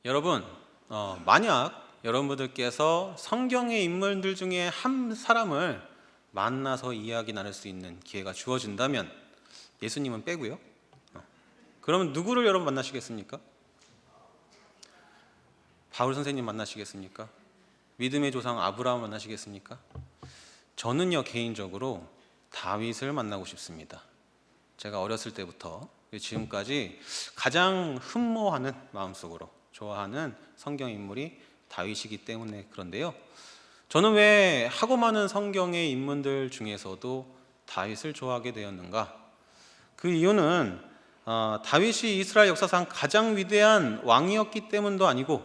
여러분, 만약 여러분들께서 성경의 인물들 중에 한 사람을 만나서 이야기 나눌 수 있는 기회가 주어진다면, 예수님은 빼고요, 그러면 누구를 여러분 만나시겠습니까? 바울 선생님 만나시겠습니까? 믿음의 조상 아브라함 만나시겠습니까? 저는요, 개인적으로 다윗을 만나고 싶습니다. 제가 어렸을 때부터 지금까지 가장 흠모하는 마음속으로 좋아하는 성경 인물이 다윗이기 때문에 그런데요, 저는 왜 하고 많은 성경의 인물들 중에서도 다윗을 좋아하게 되었는가? 그 이유는 다윗이 이스라엘 역사상 가장 위대한 왕이었기 때문도 아니고,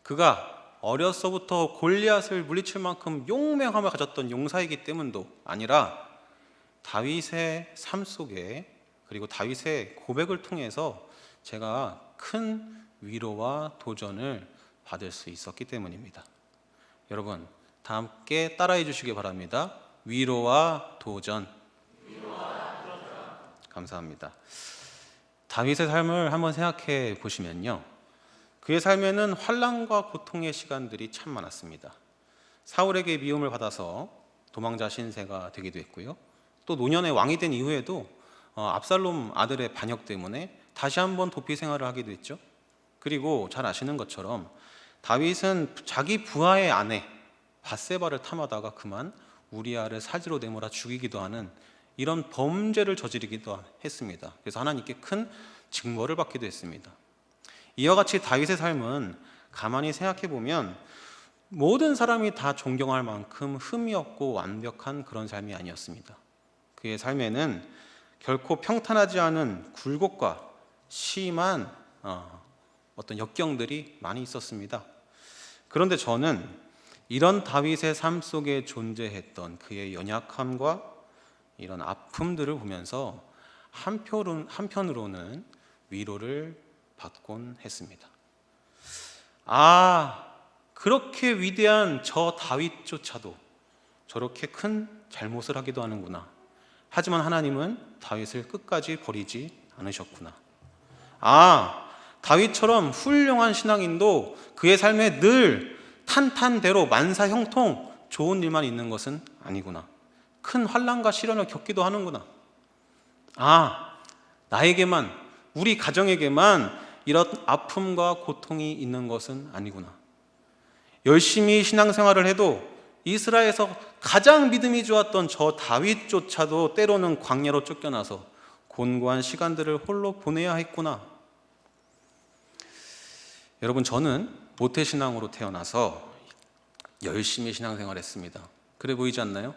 그가 어려서부터 골리앗을 물리칠 만큼 용맹함을 가졌던 용사이기 때문도 아니라, 다윗의 삶 속에, 그리고 다윗의 고백을 통해서 제가 큰 위로와 도전을 받을 수 있었기 때문입니다. 여러분, 다 함께 따라해 주시기 바랍니다. 위로와 도전. 감사합니다. 다윗의 삶을 한번 생각해 보시면요, 그의 삶에는 환난과 고통의 시간들이 참 많았습니다. 사울에게 미움을 받아서 도망자 신세가 되기도 했고요, 또 노년의 왕이 된 이후에도 압살롬 아들의 반역 때문에 다시 한번 도피 생활을 하기도 했죠. 그리고 잘 아시는 것처럼 다윗은 자기 부하의 아내 밧세바를 탐하다가 그만 우리아를 사지로 내몰아 죽이기도 하는 이런 범죄를 저지르기도 했습니다. 그래서 하나님께 큰 징벌을 받기도 했습니다. 이와 같이 다윗의 삶은 가만히 생각해 보면 모든 사람이 다 존경할 만큼 흠이 없고 완벽한 그런 삶이 아니었습니다. 그의 삶에는 결코 평탄하지 않은 굴곡과 심한 어떤 역경들이 많이 있었습니다. 그런데 저는 이런 다윗의 삶 속에 존재했던 그의 연약함과 이런 아픔들을 보면서 한편으로는 위로를 받곤 했습니다. 그렇게 위대한 저 다윗조차도 저렇게 큰 잘못을 하기도 하는구나. 하지만 하나님은 다윗을 끝까지 버리지 않으셨구나. 다윗처럼 훌륭한 신앙인도 그의 삶에 늘 탄탄대로 만사형통 좋은 일만 있는 것은 아니구나. 큰 환난과 시련을 겪기도 하는구나. 나에게만, 우리 가정에게만 이런 아픔과 고통이 있는 것은 아니구나. 열심히 신앙생활을 해도 이스라엘에서 가장 믿음이 좋았던 저 다윗조차도 때로는 광야로 쫓겨나서 곤고한 시간들을 홀로 보내야 했구나. 여러분, 저는 모태신앙으로 태어나서 열심히 신앙생활을 했습니다. 그래 보이지 않나요?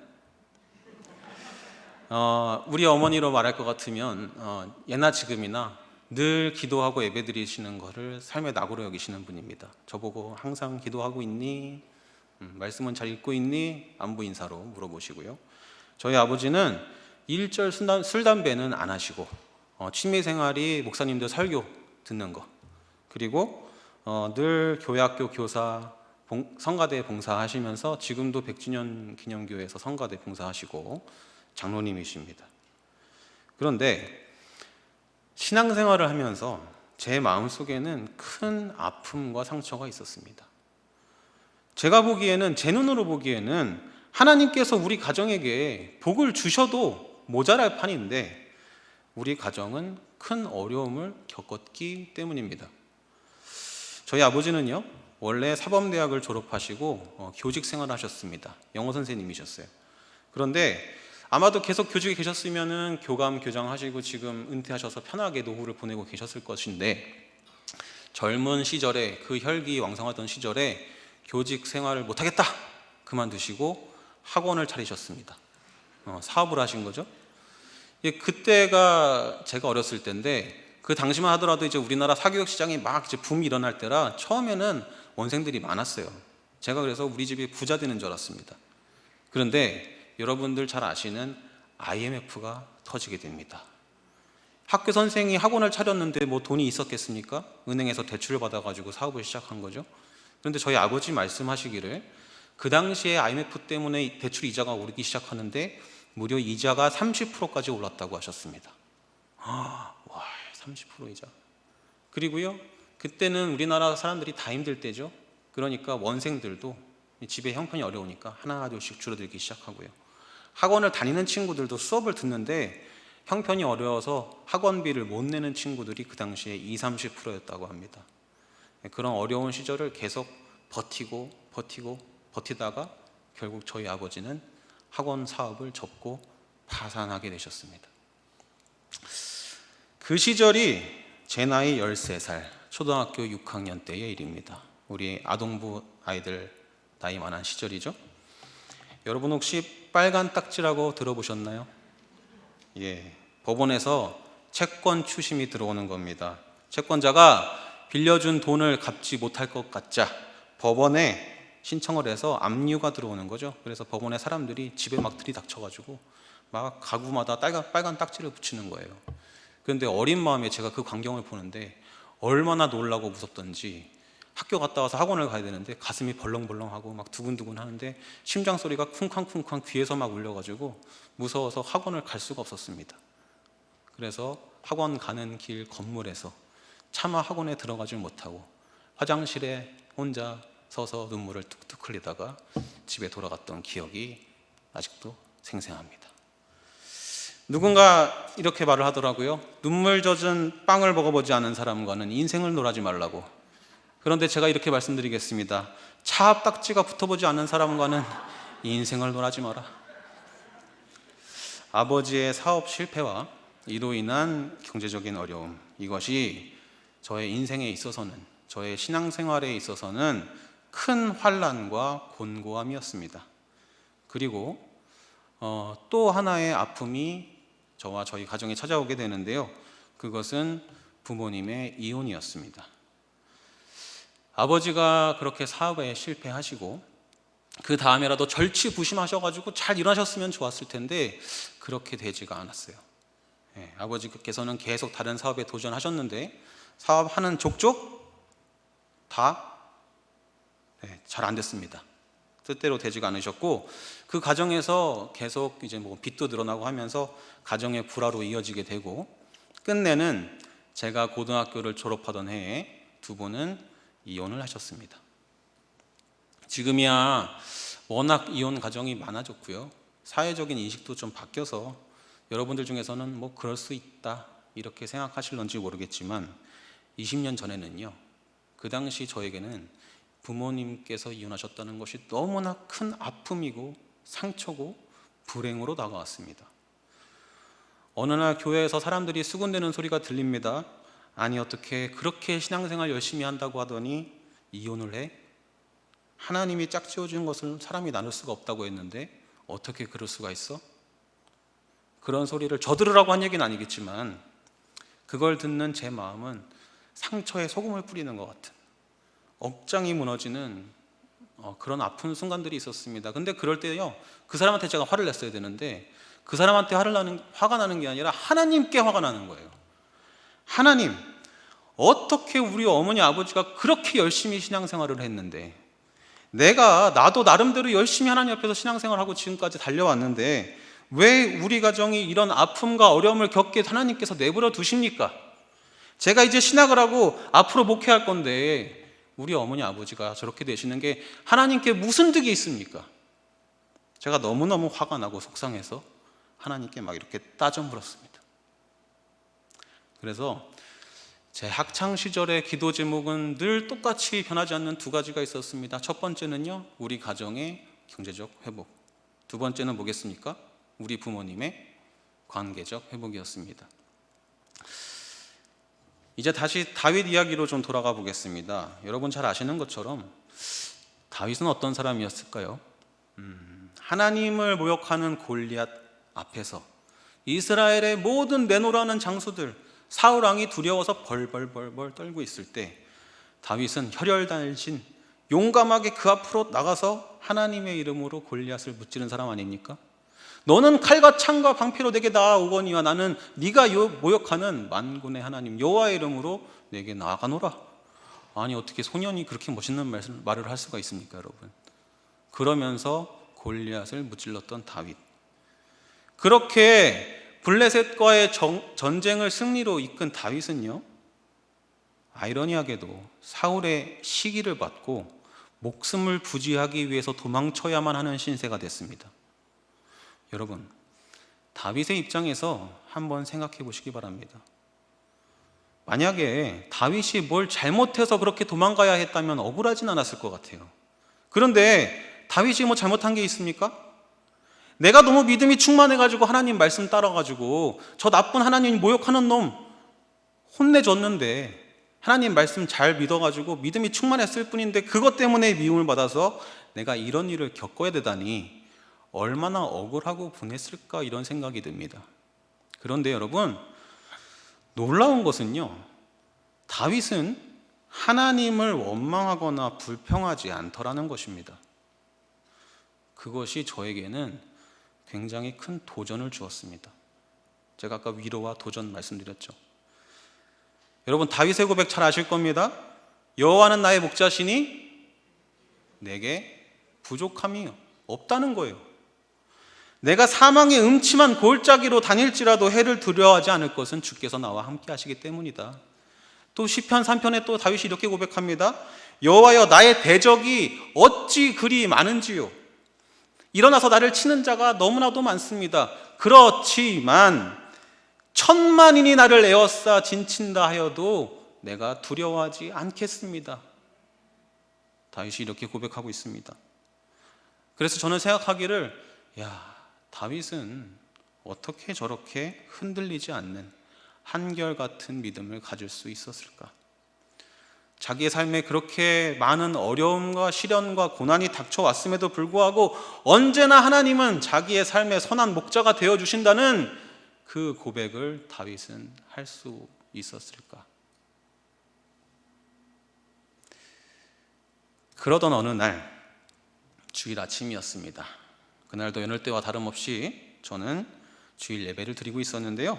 우리 어머니로 말할 것 같으면 예나 지금이나 늘 기도하고 예배드리시는 것을 삶의 낙으로 여기시는 분입니다. 저보고 항상 기도하고 있니? 말씀은 잘 읽고 있니? 안부 인사로 물어보시고요. 저희 아버지는 일절 술 담배는 안 하시고 취미생활이 목사님들 설교 듣는 거, 그리고 늘 교회학교 교사, 성가대 봉사하시면서 지금도 100주년 기념교회에서 성가대 봉사하시고 장로님이십니다. 그런데 신앙생활을 하면서 제 마음속에는 큰 아픔과 상처가 있었습니다. 제가 보기에는, 제 눈으로 보기에는 하나님께서 우리 가정에게 복을 주셔도 모자랄 판인데 우리 가정은 큰 어려움을 겪었기 때문입니다. 저희 아버지는요, 원래 사범대학을 졸업하시고 교직 생활을 하셨습니다. 영어 선생님이셨어요. 그런데 아마도 계속 교직에 계셨으면 교감, 교장 하시고 지금 은퇴하셔서 편하게 노후를 보내고 계셨을 것인데, 젊은 시절에, 그 혈기 왕성하던 시절에 교직 생활을 못하겠다 그만두시고 학원을 차리셨습니다. 사업을 하신 거죠. 그때가 제가 어렸을 때인데, 그 당시만 하더라도 이제 우리나라 사교육 시장이 막 이제 붐이 일어날 때라 처음에는 원생들이 많았어요. 제가 그래서 우리 집이 부자 되는 줄 알았습니다. 그런데 여러분들 잘 아시는 IMF가 터지게 됩니다. 학교 선생이 학원을 차렸는데 뭐 돈이 있었겠습니까? 은행에서 대출을 받아가지고 사업을 시작한 거죠. 그런데 저희 아버지 말씀하시기를 그 당시에 IMF 때문에 대출 이자가 오르기 시작하는데 무려 이자가 30%까지 올랐다고 하셨습니다. 30% 이자. 그리고요, 그때는 우리나라 사람들이 다 힘들 때죠. 그러니까 원생들도 집에 형편이 어려우니까 하나 둘씩 줄어들기 시작하고요. 학원을 다니는 친구들도 수업을 듣는데 형편이 어려워서 학원비를 못 내는 친구들이 그 당시에 20-30%였다고 합니다. 그런 어려운 시절을 계속 버티다가 결국 저희 아버지는 학원 사업을 접고 파산하게 되셨습니다. 그 시절이 제 나이 13살, 초등학교 6학년 때의 일입니다. 우리 아동부 아이들 나이 많은 시절이죠. 여러분 혹시 빨간 딱지라고 들어보셨나요? 예, 법원에서 채권 추심이 들어오는 겁니다. 채권자가 빌려준 돈을 갚지 못할 것 같자 법원에 신청을 해서 압류가 들어오는 거죠. 그래서 법원에 사람들이 집에 막 들이닥쳐가지고 막 가구마다 빨간 딱지를 붙이는 거예요. 그런데 어린 마음에 제가 그 광경을 보는데 얼마나 놀라고 무섭던지, 학교 갔다 와서 학원을 가야 되는데 가슴이 벌렁벌렁하고 막 두근두근 하는데 심장 소리가 쿵쾅쿵쾅 귀에서 막 울려가지고 무서워서 학원을 갈 수가 없었습니다. 그래서 학원 가는 길 건물에서 차마 학원에 들어가질 못하고 화장실에 혼자 서서 눈물을 뚝뚝 흘리다가 집에 돌아갔던 기억이 아직도 생생합니다. 누군가 이렇게 말을 하더라고요. 눈물 젖은 빵을 먹어보지 않은 사람과는 인생을 놀아지 말라고. 그런데 제가 이렇게 말씀드리겠습니다. 차 앞 딱지가 붙어보지 않는 사람과는 인생을 놀아지 마라. 아버지의 사업 실패와 이로 인한 경제적인 어려움, 이것이 저의 인생에 있어서는, 저의 신앙생활에 있어서는 큰 환난과 곤고함이었습니다. 그리고 또 하나의 아픔이 저와 저희 가정에 찾아오게 되는데요. 그것은 부모님의 이혼이었습니다. 아버지가 그렇게 사업에 실패하시고 그 다음에라도 절치부심하셔가지고 잘 일하셨으면 좋았을 텐데 그렇게 되지가 않았어요. 아버지께서는 계속 다른 사업에 도전하셨는데 사업하는 족족 다 잘 안 됐습니다. 뜻대로 되지가 않으셨고 그 과정에서 계속 이제 뭐 빚도 늘어나고 하면서 가정의 불화로 이어지게 되고 끝내는 제가 고등학교를 졸업하던 해에 두 분은 이혼을 하셨습니다. 지금이야 워낙 이혼 가정이 많아졌고요. 사회적인 인식도 좀 바뀌어서 여러분들 중에서는 뭐 그럴 수 있다 이렇게 생각하실런지 모르겠지만 20년 전에는요. 그 당시 저에게는 부모님께서 이혼하셨다는 것이 너무나 큰 아픔이고 상처고 불행으로 다가왔습니다. 어느 날 교회에서 사람들이 수군대는 소리가 들립니다. 아니 어떻게 그렇게 신앙생활 열심히 한다고 하더니 이혼을 해? 하나님이 짝지어준 것을 사람이 나눌 수가 없다고 했는데 어떻게 그럴 수가 있어? 그런 소리를 저들으라고 한 얘기는 아니겠지만 그걸 듣는 제 마음은 상처에 소금을 뿌리는 것 같은 억장이 무너지는 그런 아픈 순간들이 있었습니다. 근데 그럴 때요, 그 사람한테 제가 화를 냈어야 되는데 그 사람한테 화가 나는 게 아니라 하나님께 화가 나는 거예요. 하나님, 어떻게 우리 어머니 아버지가 그렇게 열심히 신앙생활을 했는데 나도 나름대로 열심히 하나님 옆에서 신앙생활하고 지금까지 달려왔는데 왜 우리 가정이 이런 아픔과 어려움을 겪게 하나님께서 내버려 두십니까? 제가 이제 신학을 하고 앞으로 목회할 건데 우리 어머니 아버지가 저렇게 되시는 게 하나님께 무슨 득이 있습니까? 제가 너무너무 화가 나고 속상해서 하나님께 막 이렇게 따져 물었습니다. 그래서 제 학창 시절의 기도 제목은 늘 똑같이 변하지 않는 두 가지가 있었습니다. 첫 번째는요, 우리 가정의 경제적 회복. 두 번째는 뭐겠습니까? 우리 부모님의 관계적 회복이었습니다. 이제 다시 다윗 이야기로 좀 돌아가 보겠습니다. 여러분 잘 아시는 것처럼 다윗은 어떤 사람이었을까요? 하나님을 모욕하는 골리앗 앞에서 이스라엘의 모든 내노라는 장수들 사울 왕이 두려워서 벌벌벌 떨고 있을 때 다윗은 혈혈단신 용감하게 그 앞으로 나가서 하나님의 이름으로 골리앗을 무찌른 사람 아닙니까? 너는 칼과 창과 방패로 내게 나아오거니와 나는 네가 모욕하는 만군의 하나님 여호와의 이름으로 내게 나아가노라. 아니 어떻게 소년이 그렇게 멋있는 말을 할 수가 있습니까, 여러분? 그러면서 골리앗을 무찔렀던 다윗. 그렇게 블레셋과의 전쟁을 승리로 이끈 다윗은요, 아이러니하게도 사울의 시기를 받고 목숨을 부지하기 위해서 도망쳐야만 하는 신세가 됐습니다. 여러분, 다윗의 입장에서 한번 생각해 보시기 바랍니다. 만약에 다윗이 뭘 잘못해서 그렇게 도망가야 했다면 억울하진 않았을 것 같아요. 그런데 다윗이 뭐 잘못한 게 있습니까? 내가 너무 믿음이 충만해가지고 하나님 말씀 따라가지고 저 나쁜 하나님 모욕하는 놈 혼내줬는데, 하나님 말씀 잘 믿어가지고 믿음이 충만했을 뿐인데 그것 때문에 미움을 받아서 내가 이런 일을 겪어야 되다니 얼마나 억울하고 분했을까, 이런 생각이 듭니다. 그런데 여러분, 놀라운 것은요, 다윗은 하나님을 원망하거나 불평하지 않더라는 것입니다. 그것이 저에게는 굉장히 큰 도전을 주었습니다. 제가 아까 위로와 도전 말씀드렸죠. 여러분, 다윗의 고백 잘 아실 겁니다. 여호와는 나의 목자시니 내게 부족함이 없다는 거예요. 내가 사망의 음침한 골짜기로 다닐지라도 해를 두려워하지 않을 것은 주께서 나와 함께 하시기 때문이다. 또 시편 3편에 또 다윗이 이렇게 고백합니다. 여호와여, 나의 대적이 어찌 그리 많은지요. 일어나서 나를 치는 자가 너무나도 많습니다. 그렇지만 천만인이 나를 에워싸 진친다 하여도 내가 두려워하지 않겠습니다. 다윗이 이렇게 고백하고 있습니다. 그래서 저는 생각하기를, 다윗은 어떻게 저렇게 흔들리지 않는 한결같은 믿음을 가질 수 있었을까? 자기의 삶에 그렇게 많은 어려움과 시련과 고난이 닥쳐왔음에도 불구하고 언제나 하나님은 자기의 삶의 선한 목자가 되어주신다는 그 고백을 다윗은 할 수 있었을까? 그러던 어느 날 주일 아침이었습니다. 그날도 여느 때와 다름없이 저는 주일 예배를 드리고 있었는데요,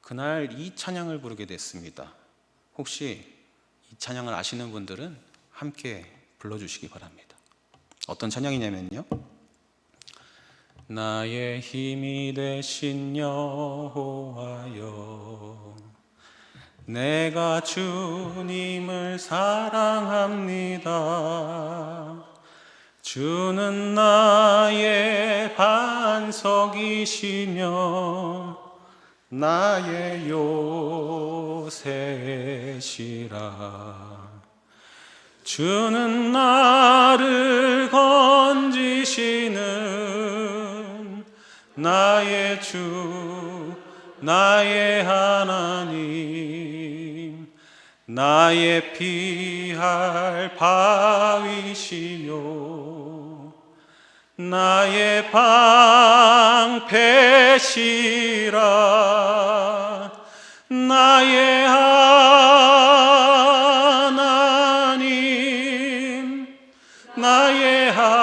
그날 이 찬양을 부르게 됐습니다. 혹시 이 찬양을 아시는 분들은 함께 불러주시기 바랍니다. 어떤 찬양이냐면요, 나의 힘이 되신 여호와여, 내가 주님을 사랑합니다. 주는 나의 반석이시며 나의 요새시라. 주는 나를 건지시는 나의 주, 나의 하나님, 나의 피할 바위시요 나의 방패시라. 나의 하나님, 나의 하나님,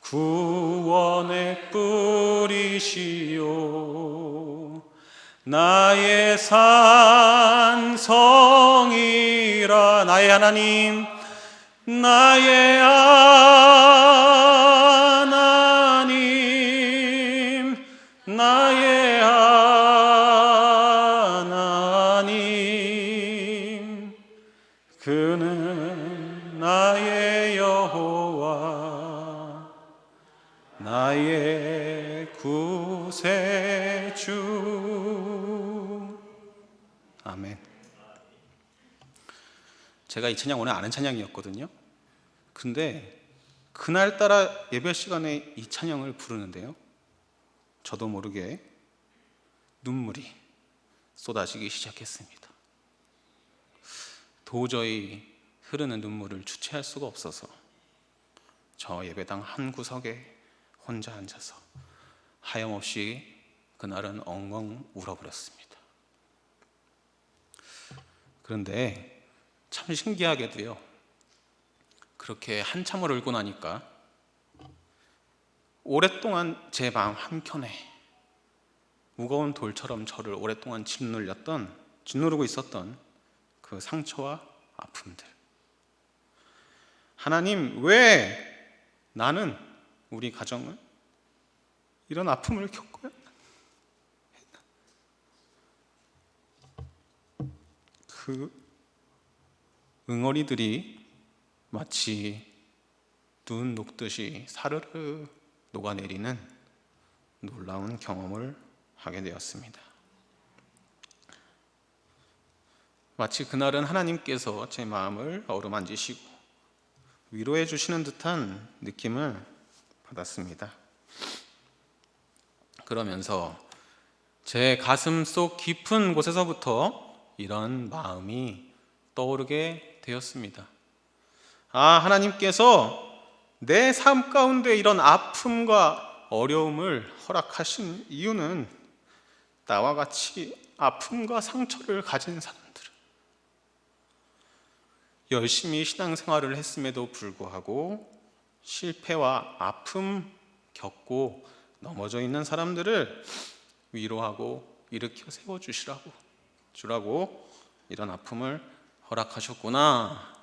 구원의 뿌리시요 나의 산성이라. 나의 하나님, 나의 하나님, 나의 하나님, 그는 나의 여호와, 나의 구세주. 아멘. 제가 이 찬양 오늘 아는 찬양이었거든요. 근데 그날따라 예배 시간에 이 찬양을 부르는데요, 저도 모르게 눈물이 쏟아지기 시작했습니다. 도저히 흐르는 눈물을 주체할 수가 없어서 저 예배당 한 구석에 혼자 앉아서 하염없이 그날은 엉엉 울어버렸습니다. 그런데 참 신기하게도요, 그렇게 한참을 울고 나니까 오랫동안 제 마음 한켠에 무거운 돌처럼 저를 오랫동안 짓누르고 있었던 그 상처와 아픔들, 하나님, 왜 나는, 우리 가정은 이런 아픔을 겪어야 그 응어리들이 마치 눈 녹듯이 사르르 녹아내리는 놀라운 경험을 하게 되었습니다. 마치 그날은 하나님께서 제 마음을 어루만지시고 위로해 주시는 듯한 느낌을 받았습니다. 그러면서 제 가슴 속 깊은 곳에서부터 이런 마음이 떠오르게 되었습니다. 하나님께서 내 삶 가운데 이런 아픔과 어려움을 허락하신 이유는 나와 같이 아픔과 상처를 가진 사람들, 열심히 신앙생활을 했음에도 불구하고 실패와 아픔 겪고 넘어져 있는 사람들을 위로하고 일으켜 세워주라고 이런 아픔을 허락하셨구나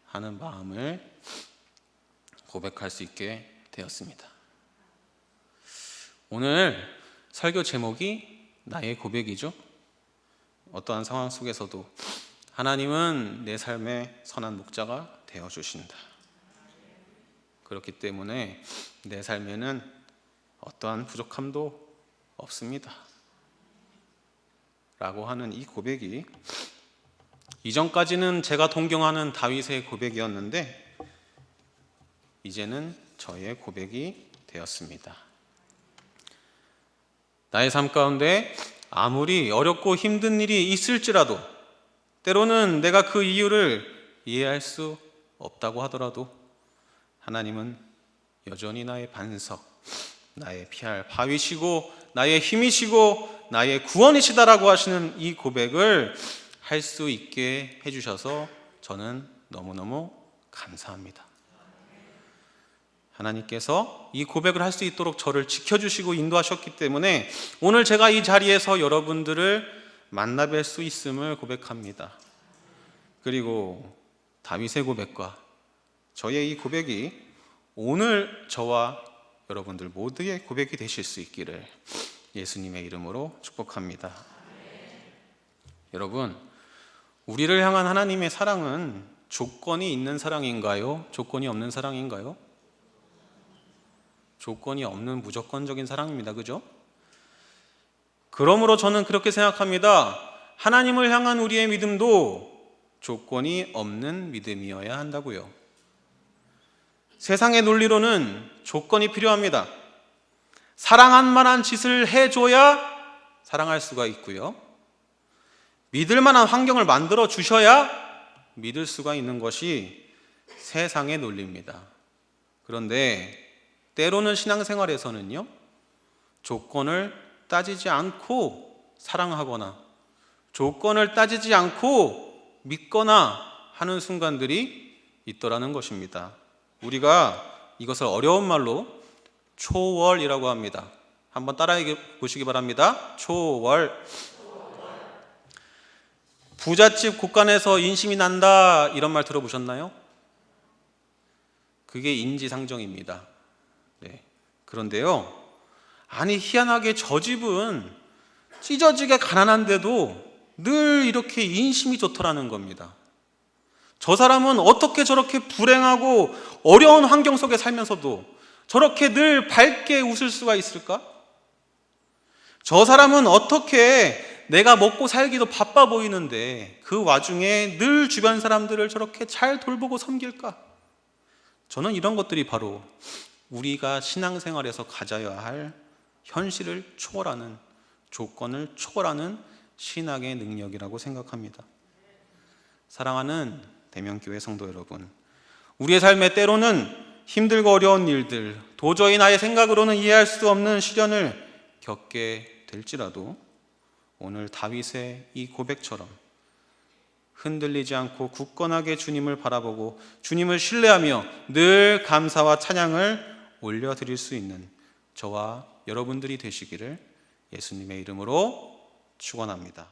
하는 마음을 고백할 수 있게 되었습니다. 오늘 설교 제목이 나의 고백이죠. 어떠한 상황 속에서도 하나님은 내 삶의 선한 목자가 되어주신다. 그렇기 때문에 내 삶에는 어떠한 부족함도 없습니다 라고 하는 이 고백이 이전까지는 제가 동경하는 다윗의 고백이었는데 이제는 저의 고백이 되었습니다. 나의 삶 가운데 아무리 어렵고 힘든 일이 있을지라도 때로는 내가 그 이유를 이해할 수 없다고 하더라도 하나님은 여전히 나의 반석, 나의 피할 바위시고 나의 힘이시고 나의 구원이시다라고 하시는 이 고백을 할 수 있게 해주셔서 저는 너무너무 감사합니다. 하나님께서 이 고백을 할 수 있도록 저를 지켜주시고 인도하셨기 때문에 오늘 제가 이 자리에서 여러분들을 만나뵐 수 있음을 고백합니다. 그리고 다윗의 고백과 저의 이 고백이 오늘 저와 여러분들 모두의 고백이 되실 수 있기를 예수님의 이름으로 축복합니다. 여러분, 우리를 향한 하나님의 사랑은 조건이 있는 사랑인가요? 조건이 없는 사랑인가요? 조건이 없는 무조건적인 사랑입니다. 그죠? 그러므로 저는 그렇게 생각합니다. 하나님을 향한 우리의 믿음도 조건이 없는 믿음이어야 한다고요. 세상의 논리로는 조건이 필요합니다. 사랑할 만한 짓을 해줘야 사랑할 수가 있고요. 믿을 만한 환경을 만들어 주셔야 믿을 수가 있는 것이 세상의 논리입니다. 그런데 때로는 신앙생활에서는요, 조건을 따지지 않고 사랑하거나 조건을 따지지 않고 믿거나 하는 순간들이 있더라는 것입니다. 우리가 이것을 어려운 말로 초월이라고 합니다. 한번 따라해 보시기 바랍니다. 초월. 부잣집 곳간에서 인심이 난다 이런 말 들어보셨나요? 그게 인지상정입니다. 네. 그런데요, 아니 희한하게 저 집은 찢어지게 가난한데도 늘 이렇게 인심이 좋더라는 겁니다. 저 사람은 어떻게 저렇게 불행하고 어려운 환경 속에 살면서도 저렇게 늘 밝게 웃을 수가 있을까? 저 사람은 어떻게 내가 먹고 살기도 바빠 보이는데 그 와중에 늘 주변 사람들을 저렇게 잘 돌보고 섬길까? 저는 이런 것들이 바로 우리가 신앙생활에서 가져야 할 현실을 초월하는, 조건을 초월하는 신앙의 능력이라고 생각합니다. 사랑하는 대명교회 성도 여러분, 우리의 삶에 때로는 힘들고 어려운 일들, 도저히 나의 생각으로는 이해할 수 없는 시련을 겪게 될지라도 오늘 다윗의 이 고백처럼 흔들리지 않고 굳건하게 주님을 바라보고 주님을 신뢰하며 늘 감사와 찬양을 올려드릴 수 있는 저와 여러분들이 되시기를 예수님의 이름으로 축원합니다.